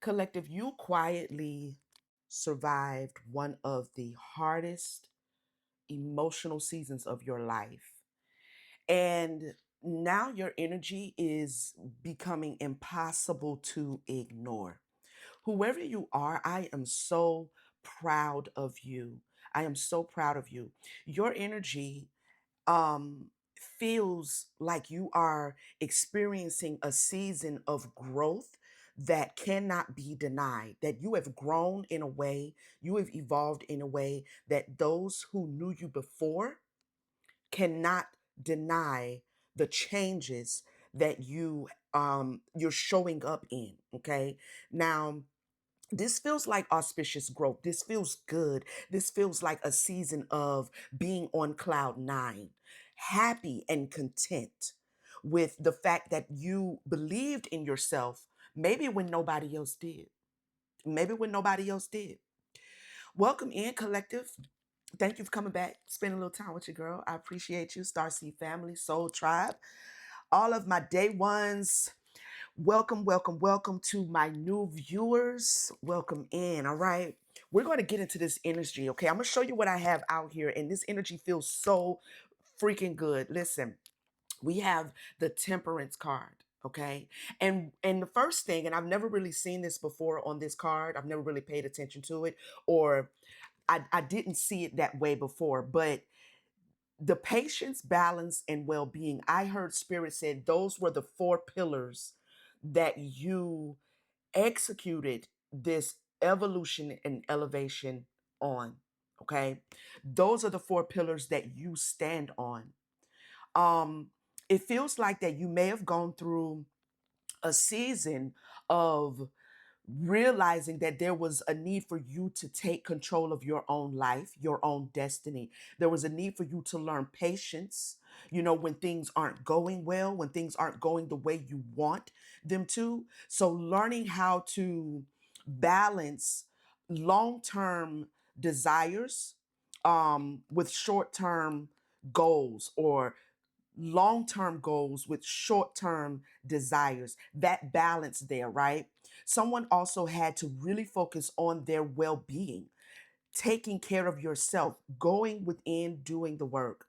Collective, you quietly survived one of the hardest emotional seasons of your life. And now your energy is becoming impossible to ignore. Whoever you are, I am so proud of you. I am so proud of you. Your energy feels like you are experiencing a season of growth that cannot be denied, that you have grown in a way, you have evolved in a way that those who knew you before cannot deny the changes that you're showing up in. Okay. Now, this feels like auspicious growth. This feels good. This feels like a season of being on cloud nine, happy and content with the fact that you believed in yourself, maybe when nobody else did. Maybe when nobody else did. Welcome in, collective. Thank you for coming back, spending a little time with your girl. I appreciate you, Starseed family, Soul Tribe, all of my day ones. Welcome, welcome, welcome to my new viewers. Welcome in. All right. We're going to get into this energy. Okay. I'm going to show you what I have out here. And this energy feels so freaking good. Listen, we have the Temperance card. Okay. And the first thing, and I've never really seen this before on this card. I've never really paid attention to it, or I didn't see it that way before, but the patience, balance, and well-being. I heard Spirit said those were the four pillars that you executed this evolution and elevation on. Okay. Those are the four pillars that you stand on. Um, it feels like that you may have gone through a season of realizing that there was a need for you to take control of your own life, your own destiny. There was a need for you to learn patience, when things aren't going well, when things aren't going the way you want them to. So, learning how to balance long term desires with short term goals, or long term goals with short term desires, that balance there, right? Someone also had to really focus on their well being, taking care of yourself, going within, doing the work.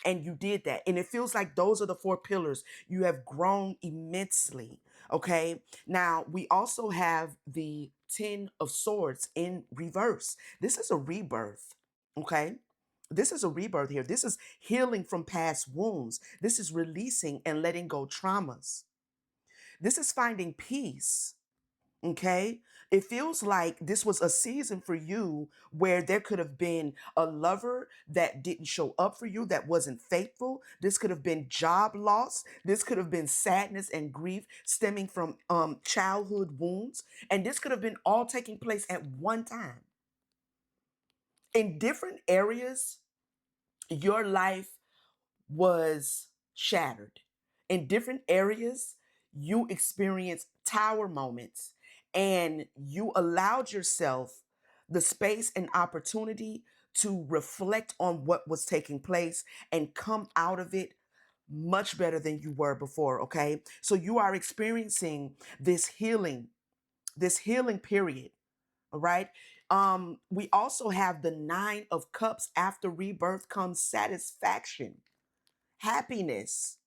And you did that. And it feels like those are the four pillars. You have grown immensely. Okay. Now, we also have the 10 of Swords in reverse. This is a rebirth. Okay. This is a rebirth here. This is healing from past wounds. This is releasing and letting go traumas. This is finding peace. Okay. It feels like this was a season for you where there could have been a lover that didn't show up for you, that wasn't faithful. This could have been job loss. This could have been sadness and grief stemming from childhood wounds. And this could have been all taking place at one time. In different areas, your life was shattered. In different areas, you experienced tower moments, and you allowed yourself the space and opportunity to reflect on what was taking place and come out of it much better than you were before. Okay. So you are experiencing this healing period. All right. We also have the 9 of Cups. After rebirth comes satisfaction, happiness,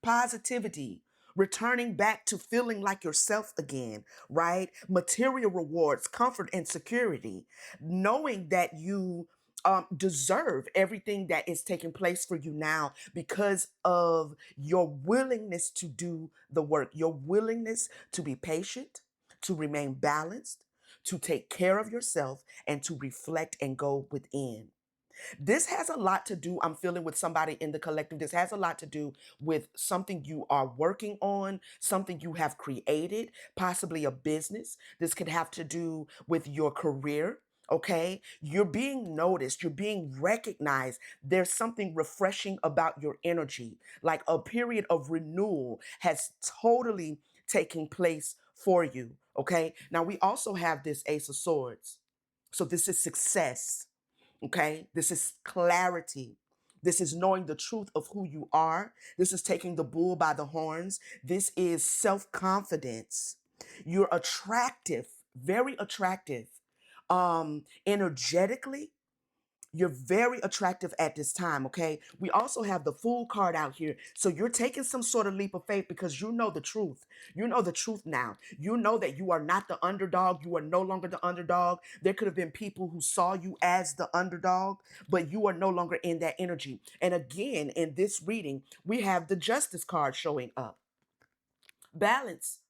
positivity, returning back to feeling like yourself again, right? Material rewards, comfort, and security, knowing that you deserve everything that is taking place for you now because of your willingness to do the work, your willingness to be patient, to remain balanced, to take care of yourself, and to reflect and go within. This has a lot to do, I'm feeling, with somebody in the collective. This has a lot to do with something you are working on, something you have created, possibly a business. This could have to do with your career. Okay. You're being noticed. You're being recognized. There's something refreshing about your energy. Like a period of renewal has totally taken place for you. Okay. Now we also have this Ace of Swords. So this is success. Okay. This is clarity. This is knowing the truth of who you are. This is taking the bull by the horns. This is self confidence. You're attractive. very attractive. Energetically, you're very attractive at this time, okay? We also have the Fool card out here. So you're taking some sort of leap of faith because you know the truth. You know the truth now. You know that you are not the underdog. You are no longer the underdog. There could have been people who saw you as the underdog, but you are no longer in that energy. And again, in this reading, we have the Justice card showing up. Balance,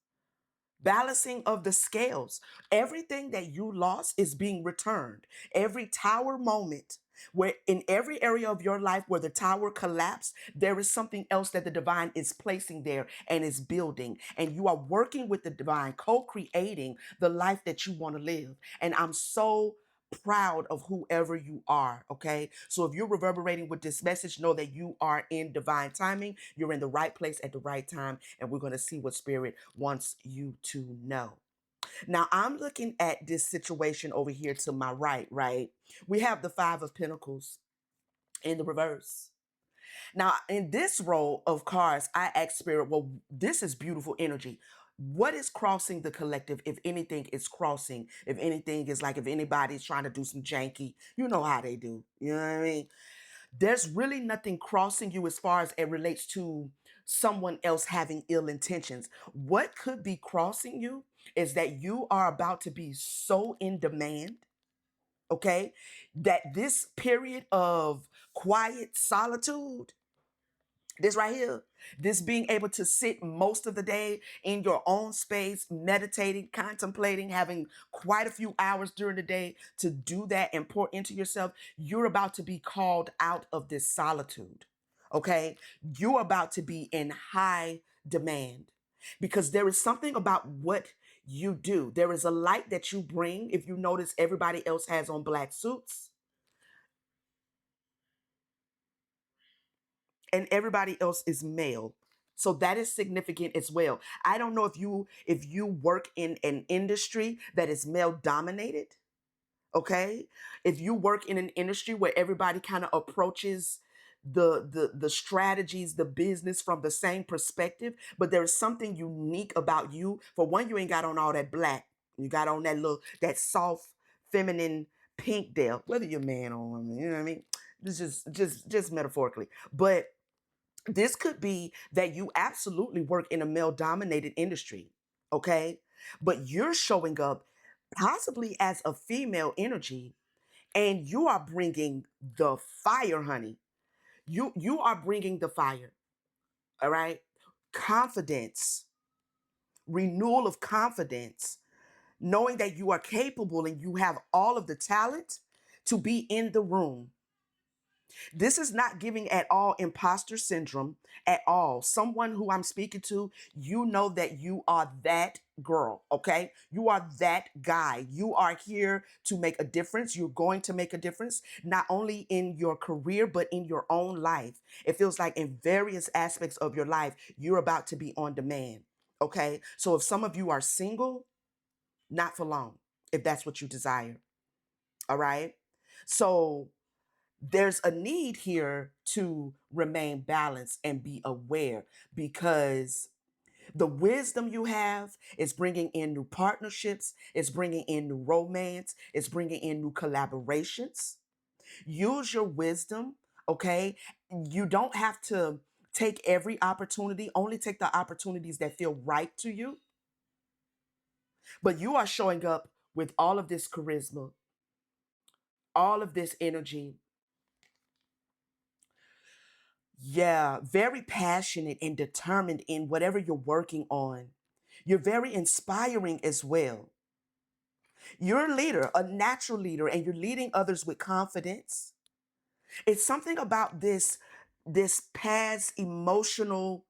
balancing of the scales. Everything that you lost is being returned. Every tower moment, where in every area of your life where the tower collapsed, there is something else that the divine is placing there and is building. And you are working with the divine, co creating the life that you want to live. And I'm so proud of whoever you are, okay? So if you're reverberating with this message, know that you are in divine timing. You're in the right place at the right time, and we're going to see what spirit wants you to know. Now, I'm looking at this situation over here to my right, right? We have the 5 of Pentacles in the reverse. Now, in this row of cards, I asked Spirit, well, this is beautiful energy. What is crossing the collective? If anything is crossing, if anything is like if anybody's trying to do some janky, you know how they do. You know what I mean? There's really nothing crossing you as far as it relates to someone else having ill intentions. What could be crossing you is that you are about to be so in demand, okay, that this period of quiet solitude, this right here, this being able to sit most of the day in your own space, meditating, contemplating, having quite a few hours during the day to do that and pour into yourself, you're about to be called out of this solitude. Okay? You're about to be in high demand because there is something about what you do. There is a light that you bring. If you notice, everybody else has on black suits and everybody else is male. So that is significant as well. I don't know if you work in an industry that is male dominated, okay? If you work in an industry where everybody kind of approaches the strategies, the business from the same perspective, but there's something unique about you. For one, you ain't got on all that black. You got on that soft feminine pink there, whether you're man or woman, you know what I mean? This is just metaphorically. But this could be that you absolutely work in a male dominated industry, okay? But you're showing up possibly as a female energy and you are bringing the fire, honey. You are bringing the fire, all right? Confidence, renewal of confidence, knowing that you are capable and you have all of the talent to be in the room. This is not giving at all imposter syndrome at all. Someone who I'm speaking to, you know that you are that girl, okay? You are that guy. You are here to make a difference. You're going to make a difference, not only in your career, but in your own life. It feels like in various aspects of your life, you're about to be on demand, okay? So if some of you are single, not for long, if that's what you desire, all right? So there's a need here to remain balanced and be aware because the wisdom you have is bringing in new partnerships, it's bringing in new romance, it's bringing in new collaborations. Use your wisdom, okay? You don't have to take every opportunity, only take the opportunities that feel right to you. But you are showing up with all of this charisma, all of this energy. Yeah, very passionate and determined in whatever you're working on. You're very inspiring as well. You're a leader, a natural leader, and you're leading others with confidence. It's something about this past emotional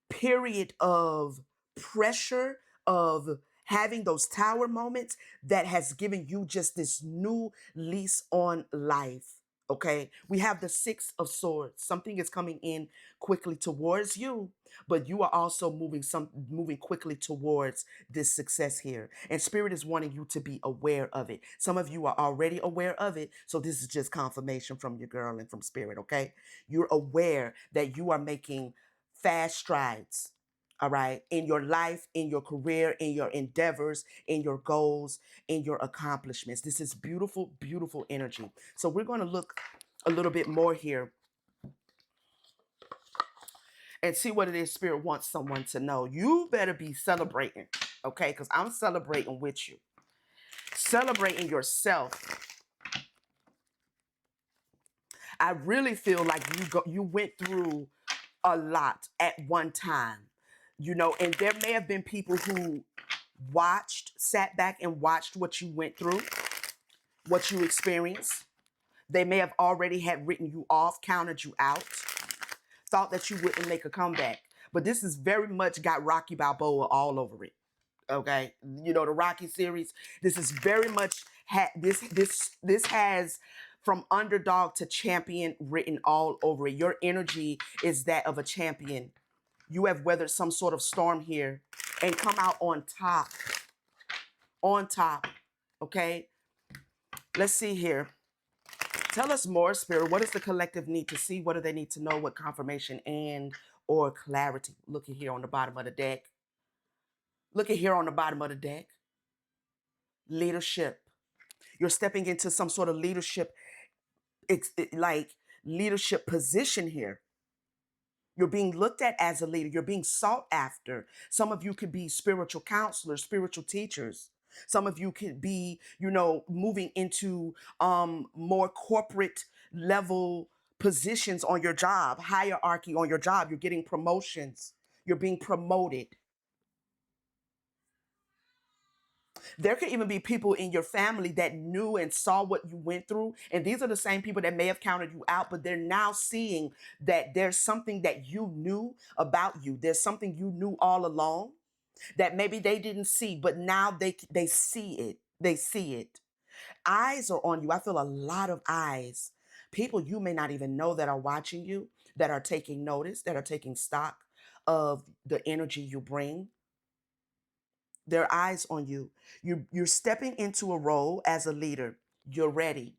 period of pressure of having those tower moments that has given you just this new lease on life. Okay, we have the 6 of Swords. Something is coming in quickly towards you, but you are also moving quickly towards this success here. And Spirit is wanting you to be aware of it. Some of you are already aware of it, so this is just confirmation from your girl and from Spirit. Okay, you're aware that you are making fast strides. all right, in your life, in your career, in your endeavors, in your goals, in your accomplishments. This is beautiful, beautiful energy. So we're going to look a little bit more here and see what it is Spirit wants someone to know. You better be celebrating, okay? Because I'm celebrating with you. Celebrating yourself. I really feel like you went through a lot at one time, you know, and there may have been people who sat back and watched what you went through, what you experienced. They may have already had written you off, counted you out, thought that you wouldn't make a comeback. But this is very much got Rocky Balboa all over it. Okay, you know the Rocky series. This is very much this has from underdog to champion written all over it. Your energy is that of a champion. You have weathered some sort of storm here and come out on top. On top. Okay, let's see here. Tell us more, Spirit. What does the collective need to see? What do they need to know? What confirmation and or clarity? Look at here on the bottom of the deck. Look at here on the bottom of the deck. Leadership. You're stepping into some sort of leadership, like leadership position here. You're being looked at as a leader. You're being sought after. Some of you could be spiritual counselors, spiritual teachers. Some of you could be, you know, moving into more corporate level positions on your job, hierarchy on your job. You're getting promotions. You're being promoted. There could even be people in your family that knew and saw what you went through. And these are the same people that may have counted you out, but they're now seeing that there's something that you knew about you. There's something you knew all along that maybe they didn't see, but now they see it. They see it. Eyes are on you. I feel a lot of eyes. People you may not even know that are watching you, that are taking notice, that are taking stock of the energy you bring. Their eyes on you. You're stepping into a role as a leader. You're ready.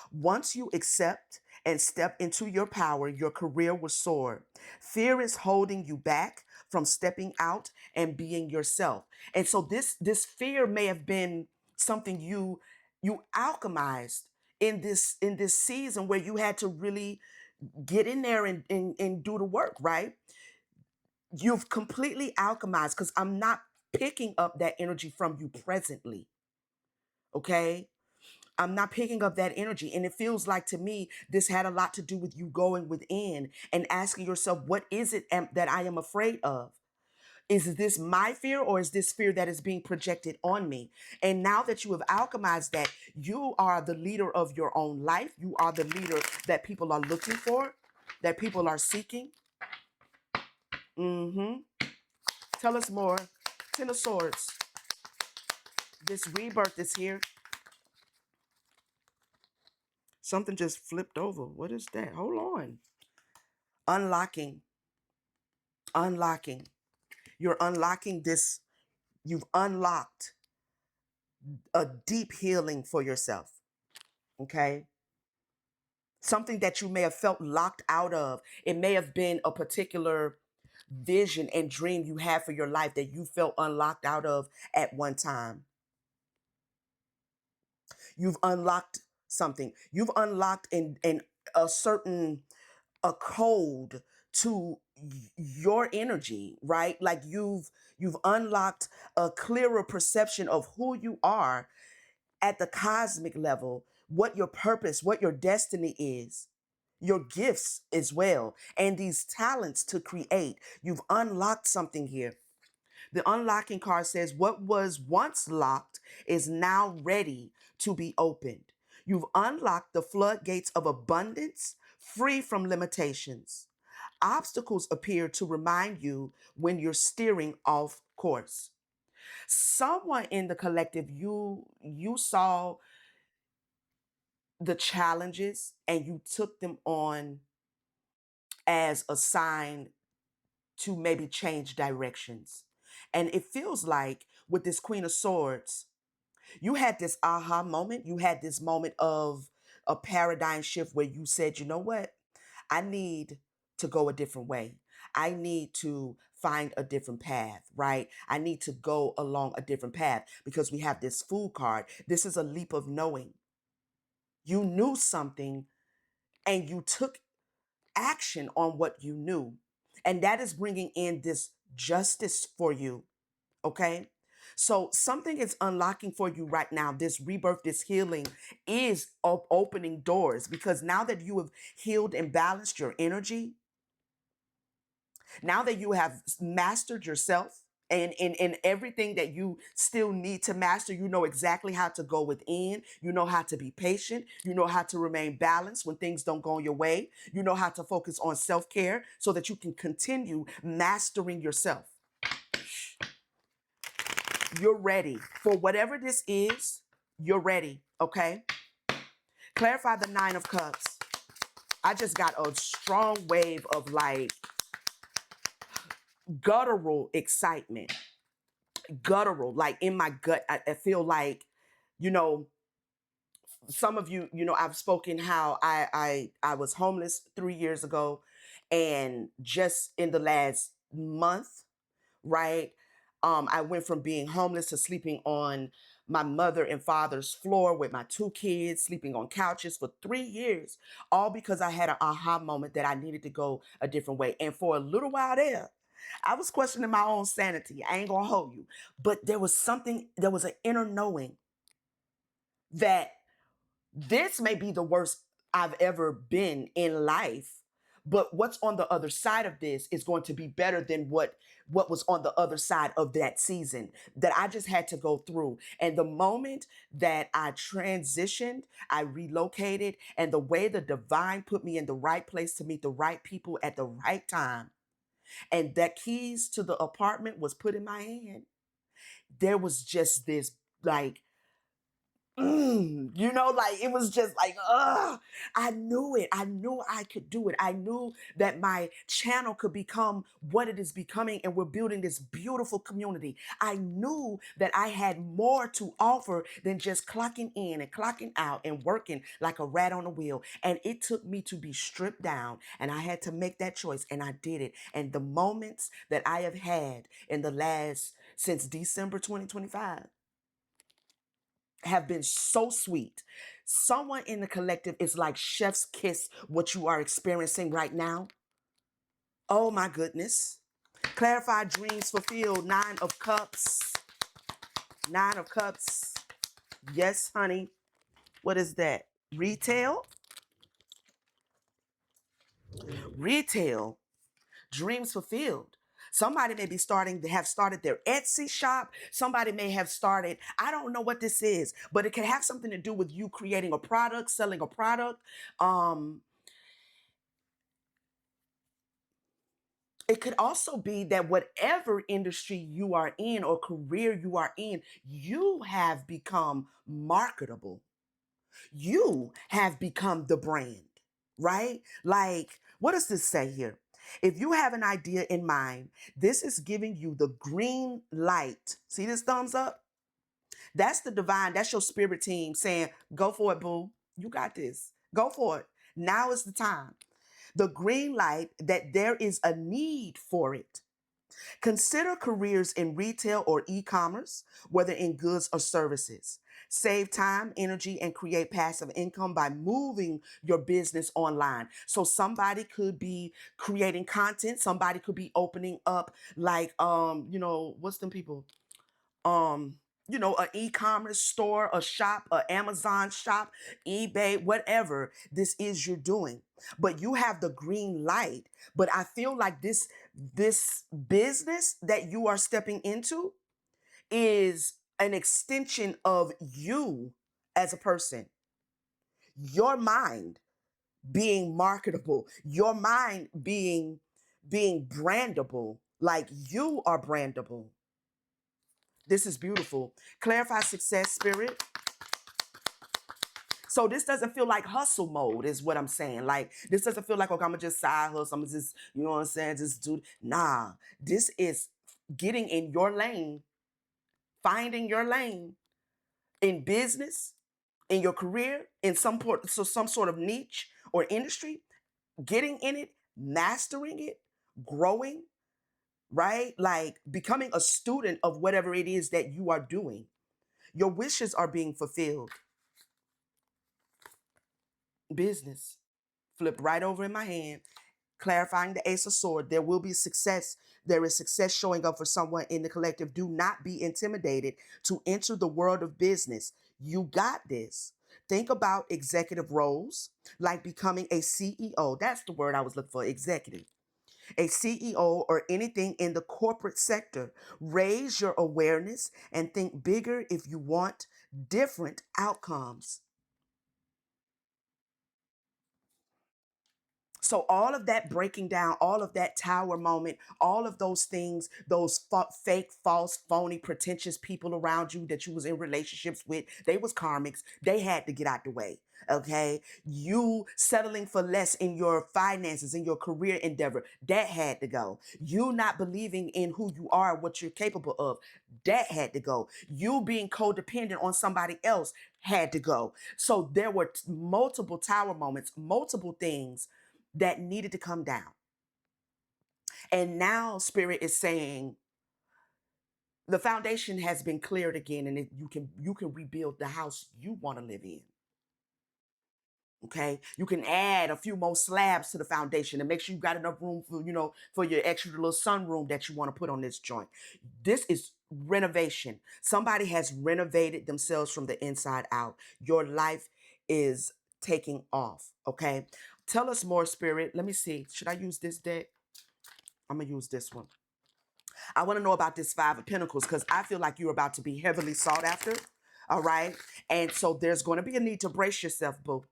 Once you accept and step into your power, your career will soar. Fear is holding you back from stepping out and being yourself. And so this fear may have been something you alchemized in this season where you had to really get in there and do the work, right? You've completely alchemized because I'm not picking up that energy from you presently. Okay. I'm not picking up that energy. And it feels like to me, this had a lot to do with you going within and asking yourself, what is it that I am afraid of? Is this my fear or is this fear that is being projected on me? And now that you have alchemized that, you are the leader of your own life. You are the leader that people are looking for, that people are seeking. Mm-hmm. Tell us more. Ten of Swords. This rebirth is here. Something just flipped over. What is that? Hold on. Unlocking. Unlocking. You're unlocking this. You've unlocked a deep healing for yourself. Okay. Something that you may have felt locked out of. It may have been a particular vision and dream you had for your life that you felt unlocked out of at one time. You've unlocked something. You've unlocked in a certain a code to your energy, right? Like you've unlocked a clearer perception of who you are at the cosmic level, what your purpose, what your destiny is, your gifts as well, and these talents to create. You've unlocked something here. The unlocking card says what was once locked is now ready to be opened. You've unlocked the floodgates of abundance, free from limitations. Obstacles appear to remind you when you're steering off course. Someone in the collective, you saw the challenges and you took them on as a sign to maybe change directions. And it feels like with this Queen of Swords, you had this aha moment. You had this moment of a paradigm shift where you said, you know what? I need to go a different way. I need to find a different path, right? I need to go along a different path because we have this food card. This is a leap of knowing. You knew something and you took action on what you knew. And that is bringing in this justice for you, okay? So something is unlocking for you right now. This rebirth, this healing is opening doors because now that you have healed and balanced your energy, now that you have mastered yourself and in everything that you still need to master, you know exactly how to go within. You know how to be patient. You know how to remain balanced when things don't go your way. You know how to focus on self-care so that you can continue mastering yourself. You're ready for whatever this is. You're ready, okay? Clarify the Nine of Cups. I just got a strong wave of like guttural excitement. Guttural, like in my gut. I feel like, you know, some of you, I've spoken how I was homeless 3 years ago, and just in the last month, right? I went from being homeless to sleeping on my mother and father's floor with my two kids, sleeping on couches for 3 years, all because I had an aha moment that I needed to go a different way. And for a little while there, I was questioning my own sanity. I ain't gonna hold you. But there was something, there was an inner knowing that this may be the worst I've ever been in life, but what's on the other side of this is going to be better than what was on the other side of that season that I just had to go through. And the moment that I transitioned, I relocated, and the way the divine put me in the right place to meet the right people at the right time, and that keys to the apartment was put in my hand, there was just this like like it was just like, I knew it. I knew I could do it. I knew that my channel could become what it is becoming, and we're building this beautiful community. I knew that I had more to offer than just clocking in and clocking out and working like a rat on a wheel. And it took me to be stripped down, and I had to make that choice, and I did it. And the moments that I have had in the last, since December 2025, have been so sweet. Someone in the collective is like chef's kiss what you are experiencing right now. Oh my goodness. Clarify dreams fulfilled. Nine of Cups. Nine of Cups. Yes, honey. What is that? Retail? Retail. Dreams fulfilled. Somebody may be starting to have started their Etsy shop. Somebody may have started, I don't know what this is, but it can have something to do with you creating a product, selling a product. Um, it could also be that whatever industry you are in or career you are in, you have become marketable. You have become the brand, right? Like, what does this say here? If you have an idea in mind, this is giving you the green light. See this thumbs up? That's the divine, that's your spirit team saying, go for it, boo. You got this. Go for it. Now is the time. The green light that there is a need for it. Consider careers in retail or e-commerce, whether in goods or services. Save time, energy, and create passive income by moving your business online. So somebody could be creating content, somebody could be opening up like what's them people? um an e-commerce store, a shop, a Amazon shop, eBay, whatever this is you're doing. But you have the green light. But I feel like this business that you are stepping into is an extension of you as a person. Your mind being marketable, your mind being brandable, like you are brandable. This is beautiful. Clarify success, spirit. So this doesn't feel like hustle mode, is what I'm saying. Like, this doesn't feel like, okay, I'm gonna just side hustle, I'm gonna just, you know what I'm saying, just do. Nah, this is getting in your lane, finding your lane in business, in your career, in some sort of niche or industry, getting in it, mastering it, growing, right? Like becoming a student of whatever it is that you are doing. Your wishes are being fulfilled. Business. Flip right over in my hand, clarifying the Ace of Sword. There will be success. There is success showing up for someone in the collective. Do not be intimidated to enter the world of business. You got this. Think about executive roles, like becoming a CEO. That's the word I was looking for, executive. A CEO or anything in the corporate sector. Raise your awareness and think bigger if you want different outcomes. So all of that breaking down, all of that tower moment, all of those things, those fake, false, phony, pretentious people around you that you was in relationships with, they was karmics. They had to get out the way. Okay, you settling for less in your finances, in your career endeavor, that had to go. You not believing in who you are, what you're capable of, that had to go. You being codependent on somebody else had to go. So there were multiple tower moments, multiple things that needed to come down. And now Spirit is saying the foundation has been cleared again, and you can rebuild the house you want to live in. Okay, you can add a few more slabs to the foundation and make sure you got enough room for for your extra little sunroom that you want to put on this joint. This is renovation. Somebody has renovated themselves from the inside out. Your life is taking off. Okay, tell us more, Spirit. Let me see. Should I use this deck? I'm gonna use this one. I want to know about this Five of Pentacles because I feel like you're about to be heavily sought after. All right, and so there's going to be a need to brace yourself, boo.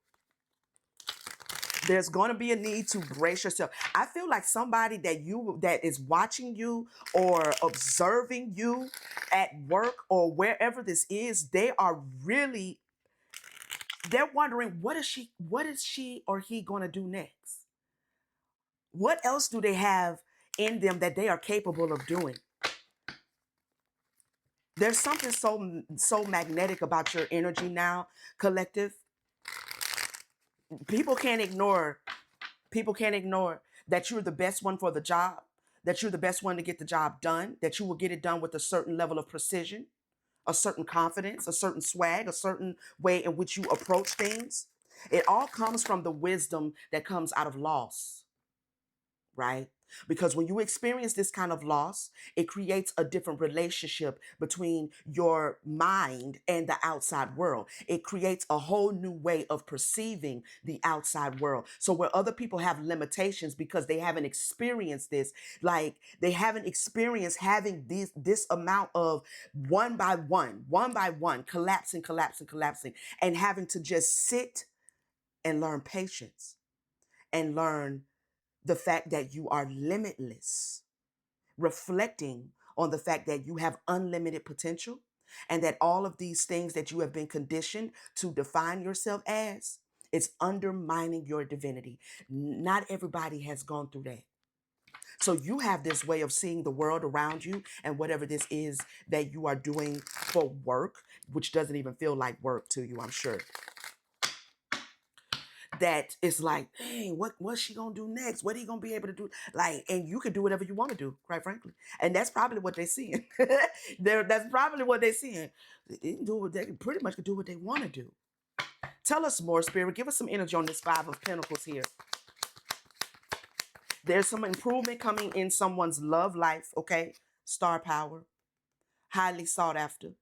There's going to be a need to brace yourself. I feel like somebody that is watching you or observing you at work or wherever this is, they are really, they're wondering what is she or he going to do next? What else do they have in them that they are capable of doing? There's something so magnetic about your energy now, collective. People can't ignore People can't ignore that you're the best one for the job, that you're the best one to get the job done, that you will get it done with a certain level of precision, a certain confidence, a certain swag, a certain way in which you approach things. It all comes from the wisdom that comes out of loss, right? Because when you experience this kind of loss, it creates a different relationship between your mind and the outside world. It creates a whole new way of perceiving the outside world. So where other people have limitations because they haven't experienced this, like they haven't experienced having this amount of one by one, collapsing, collapsing, collapsing, and having to just sit and learn patience and learn the fact that you are limitless, reflecting on the fact that you have unlimited potential and that all of these things that you have been conditioned to define yourself as, it's undermining your divinity. Not everybody has gone through that. So you have this way of seeing the world around you and whatever this is that you are doing for work, which doesn't even feel like work to you, I'm sure. That it's like, hey, what's she gonna do next? What are you gonna be able to do? Like, and you can do whatever you want to do, quite frankly. And that's probably what they're seeing. That's probably what they're seeing. They can do what they pretty much can do what they want to do. Tell us more, Spirit. Give us some energy on this Five of Pentacles here. There's some improvement coming in someone's love life, okay? Star power, highly sought after.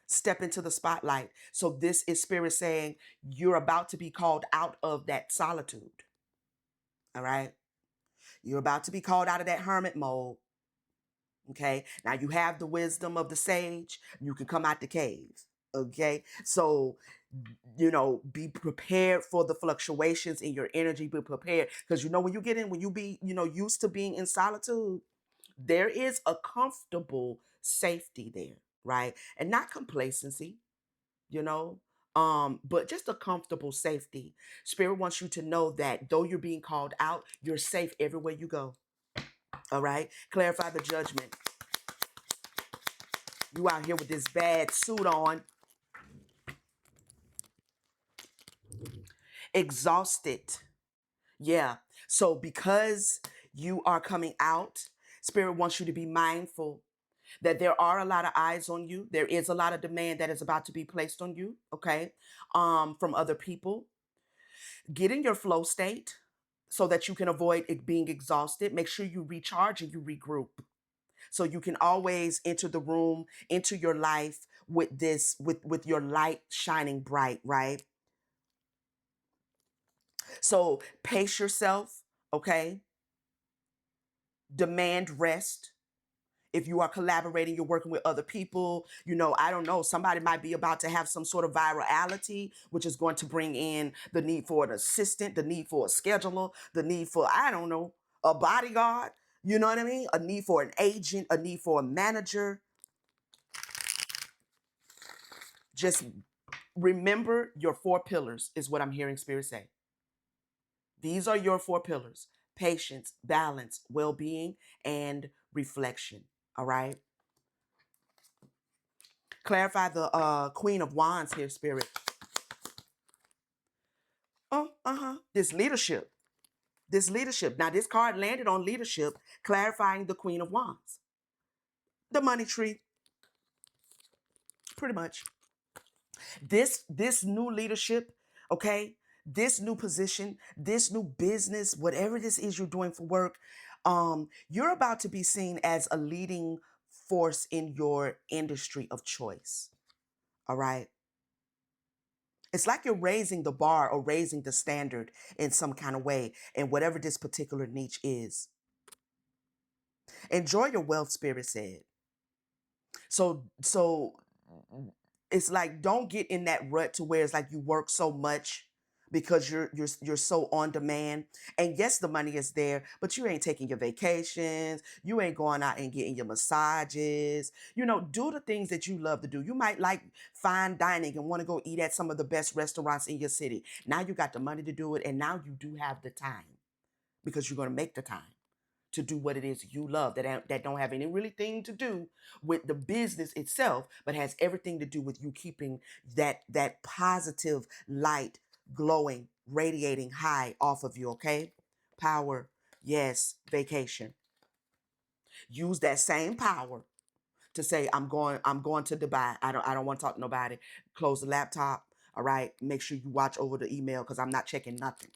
Step into the spotlight. So this is Spirit saying you're about to be called out of that solitude. All right. You're about to be called out of that hermit mode. Okay. Now you have the wisdom of the sage. You can come out the cave. Okay. So, be prepared for the fluctuations in your energy. Be prepared. Because when you get in, when you be, used to being in solitude, there is a comfortable safety there. Right. And not complacency, you know. But just a comfortable safety. Spirit wants you to know that though you're being called out, you're safe everywhere you go. All right. Clarify the judgment. You out here with this bad suit on, exhausted. Yeah. So because you are coming out, Spirit wants you to be mindful that there are a lot of eyes on you. There is a lot of demand that is about to be placed on you, okay, from other people. Get in your flow state so that you can avoid it being exhausted. Make sure you recharge and you regroup. So you can always enter the room, enter your life with this, with your light shining bright, right? So pace yourself, okay? Demand rest. If you are collaborating, you're working with other people, I don't know, somebody might be about to have some sort of virality, which is going to bring in the need for an assistant, the need for a scheduler, the need for, I don't know, a bodyguard, you know what I mean? A need for an agent, a need for a manager. Just remember your four pillars, is what I'm hearing Spirit say. These are your four pillars: patience, balance, well being, and reflection. All right. Clarify the Queen of Wands here, Spirit. Oh, This leadership. This leadership. Now, this card landed on leadership, clarifying the Queen of Wands. The money tree, pretty much. This new leadership, okay, this new position, this new business, whatever this is you're doing for work, you're about to be seen as a leading force in your industry of choice. All right. It's like you're raising the bar or raising the standard in some kind of way in whatever this particular niche is. Enjoy your wealth, Spirit said. So it's like, don't get in that rut to where it's like you work so much because you're so on demand. And yes, the money is there, but you ain't taking your vacations, you ain't going out and getting your massages. Do the things that you love to do. You might like fine dining and want to go eat at some of the best restaurants in your city. Now you got the money to do it, and now you do have the time, because you're going to make the time to do what it is you love, that don't have any really thing to do with the business itself, but has everything to do with you keeping that positive light glowing, radiating high off of you. Okay. Power. Yes. Vacation. Use that same power to say, I'm going to Dubai. I don't want to talk to nobody. Close the laptop. All right. Make sure you watch over the email, because I'm not checking nothing.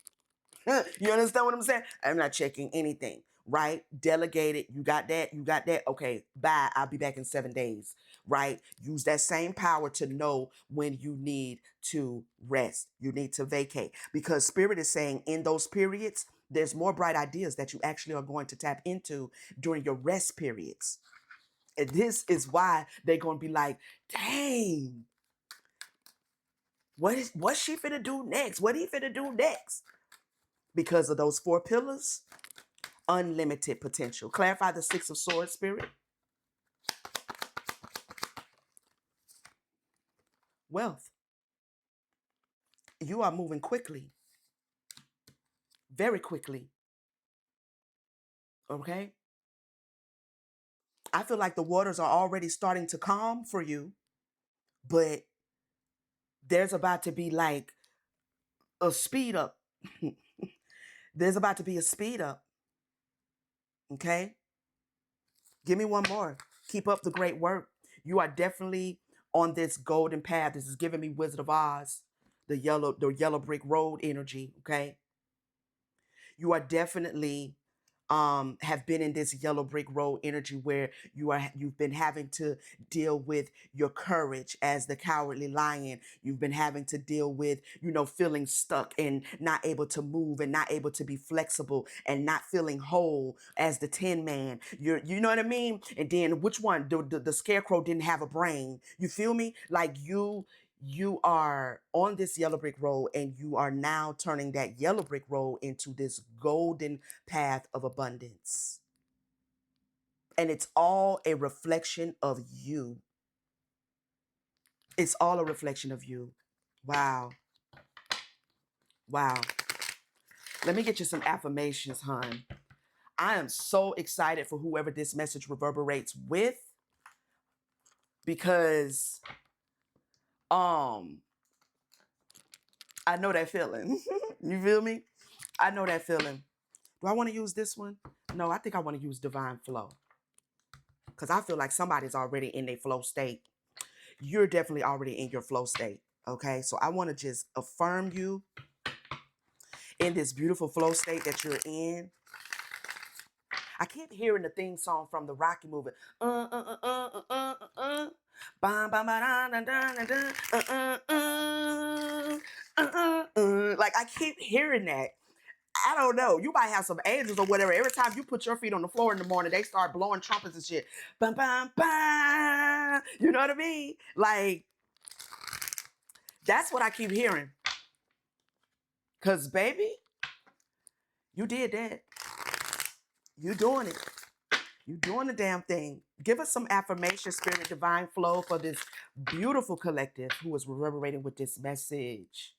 You understand what I'm saying? I'm not checking anything, right? Delegate it. You got that? You got that? Okay, bye. I'll be back in 7 days, right? Use that same power to know when you need to rest. You need to vacate, because Spirit is saying in those periods, there's more bright ideas that you actually are going to tap into during your rest periods. And this is why they're going to be like, dang, what's she finna do next? What he finna do next? Because of those four pillars, unlimited potential. Clarify the Six of Swords, Spirit. Wealth. You are moving quickly, very quickly. Okay. I feel like the waters are already starting to calm for you, but there's about to be like a speed up. There's about to be a speed up. Okay. Give me one more. Keep up the great work. You are definitely on this golden path. This is giving me Wizard of Oz, the yellow brick road energy. Okay. You are definitely have been in this yellow brick road energy where you've been having to deal with your courage as the cowardly lion. You've been having to deal with feeling stuck and not able to move and not able to be flexible and not feeling whole as the Tin Man. You know what I mean? And then which one? The scarecrow didn't have a brain. You feel me? Like you are on this yellow brick road, and you are now turning that yellow brick road into this golden path of abundance. And it's all a reflection of you. It's all a reflection of you. Wow. Wow. Let me get you some affirmations, hon. I am so excited for whoever this message reverberates with, because I know that feeling. You feel me? I know that feeling. Do I want to use this one? No, I think I want to use Divine Flow. Because I feel like somebody's already in their flow state. You're definitely already in your flow state. Okay. So I want to just affirm you in this beautiful flow state that you're in. I keep hearing the theme song from the Rocky movie. Like I keep hearing that. I don't know. You might have some angels or whatever. Every time you put your feet on the floor in the morning, they start blowing trumpets and shit. Bum, bum, bum. You know what I mean? Like, that's what I keep hearing. Because, baby, you did that. You doing it. You doing the damn thing. Give us some affirmation, Spirit Divine Flow, for this beautiful collective who is reverberating with this message.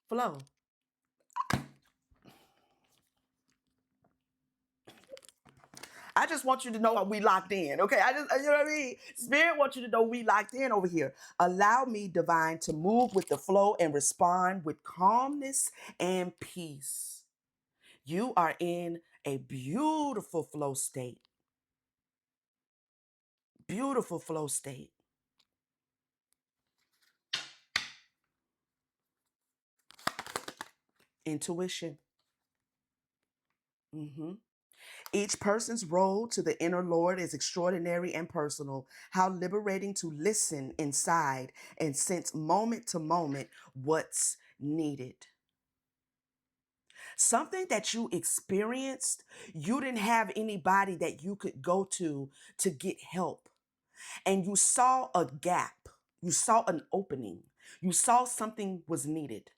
Flow. I just want you to know we locked in, okay? You know what I mean? Spirit wants you to know we locked in over here. Allow me, Divine, to move with the flow and respond with calmness and peace. You are in a beautiful flow state. Beautiful flow state. Intuition. Mm-hmm. Each person's role to the inner Lord is extraordinary and personal. How liberating to listen inside and sense moment to moment what's needed. Something that you experienced, you didn't have anybody that you could go to get help. And you saw a gap, you saw an opening, you saw something was needed.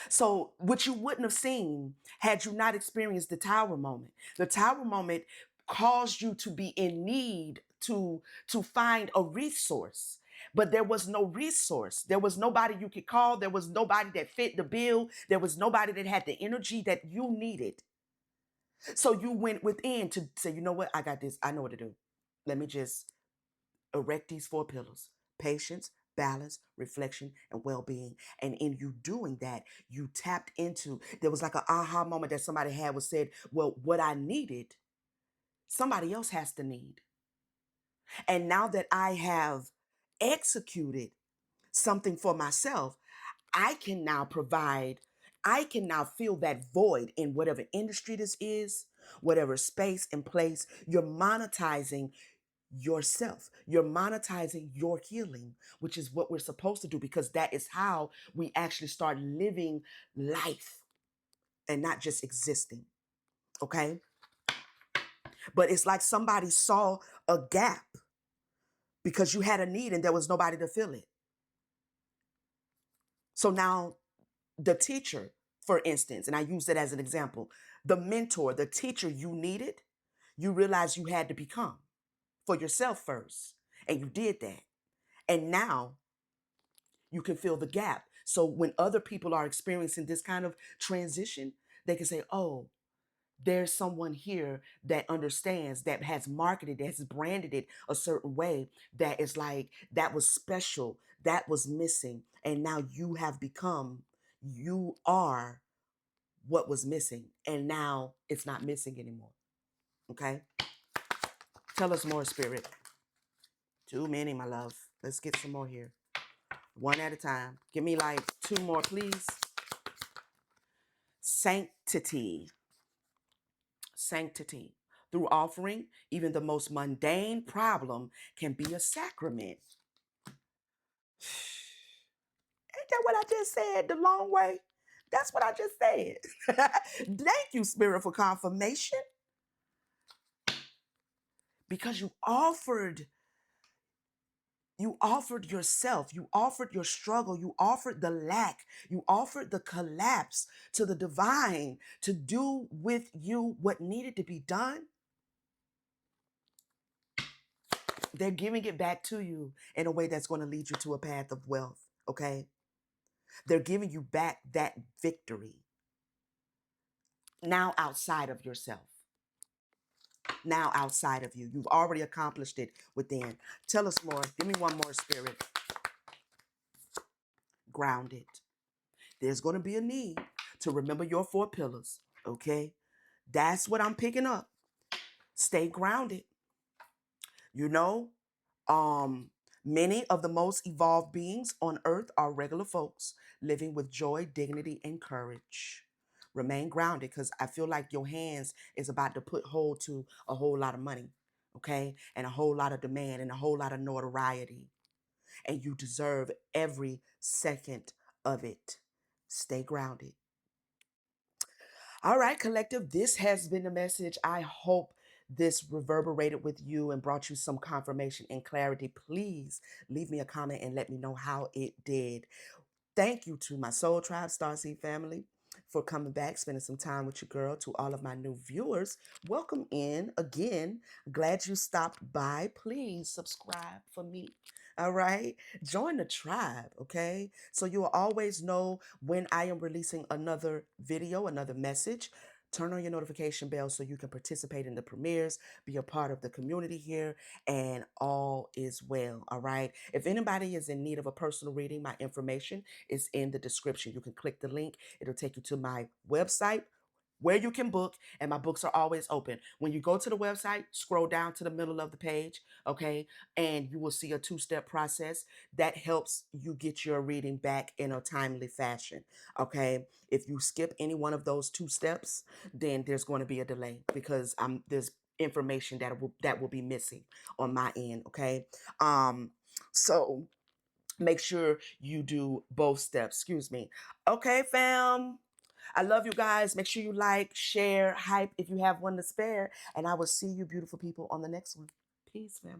So, what you wouldn't have seen had you not experienced the tower moment. The tower moment caused you to be in need to find a resource. But there was no resource. There was nobody you could call. There was nobody that fit the bill. There was nobody that had the energy that you needed. So you went within to say, you know what? I got this. I know what to do. Let me just erect these four pillars: patience, balance, reflection, and well-being. And in you doing that, you tapped into, there was like an aha moment that somebody had was said, well, what I needed, somebody else has to need. And now that I have executed something for myself, I can now provide, I can now fill that void in whatever industry this is, whatever space and place. You're monetizing yourself. You're monetizing your healing, which is what we're supposed to do, because that is how we actually start living life and not just existing. Okay. But it's like somebody saw a gap because you had a need and there was nobody to fill it. So now the teacher, for instance, and I use that as an example, the mentor, the teacher you needed, you realized you had to become for yourself first. And you did that. And now you can fill the gap. So when other people are experiencing this kind of transition, they can say, oh, there's someone here that understands, that has marketed, that has branded it a certain way, that is like, that was special, that was missing. And now you have become, you are what was missing. And now it's not missing anymore. Okay? Tell us more, Spirit. Too many, my love. Let's get some more here. One at a time. Give me like two more, please. Sanctity. Sanctity. Through offering, even the most mundane problem can be a sacrament. Ain't that what I just said the long way? That's what I just said. Thank you, Spirit, for confirmation. Because you offered yourself, you offered your struggle, you offered the lack, you offered the collapse to the divine to do with you what needed to be done. They're giving it back to you in a way that's going to lead you to a path of wealth, okay? They're giving you back that victory now outside of yourself. Now outside of you. You've already accomplished it within. Tell us more. Give me one more, Spirit. Grounded. There's going to be a need to remember your four pillars. Okay? That's what I'm picking up. Stay grounded. You know, um, many of the most evolved beings on earth are regular folks living with joy, dignity, and courage. Remain grounded because I feel like your hands is about to put hold to a whole lot of money, okay? And a whole lot of demand and a whole lot of notoriety. And you deserve every second of it. Stay grounded. All right, collective, this has been the message. I hope this reverberated with you and brought you some confirmation and clarity. Please leave me a comment and let me know how it did. Thank you to my Soul Tribe Starseed family for coming back, spending some time with your girl. To all of my new viewers, welcome in again. Glad you stopped by. Please subscribe for me. All right. Join the tribe, okay? So you will always know when I am releasing another video, another message. Turn on your notification bell so you can participate in the premieres, be a part of the community here, and all is well. All right. If anybody is in need of a personal reading, my information is in the description. You can click the link, it'll take you to my website where you can book, and my books are always open. When you go to the website, scroll down to the middle of the page, okay, and you will see a two-step process that helps you get your reading back in a timely fashion, okay? If you skip any one of those two steps, then there's going to be a delay because there's information that will be missing on my end, okay? So make sure you do both steps. Excuse me. Okay, fam. I love you guys. Make sure you like, share, hype if you have one to spare. And I will see you beautiful people on the next one. Peace, family.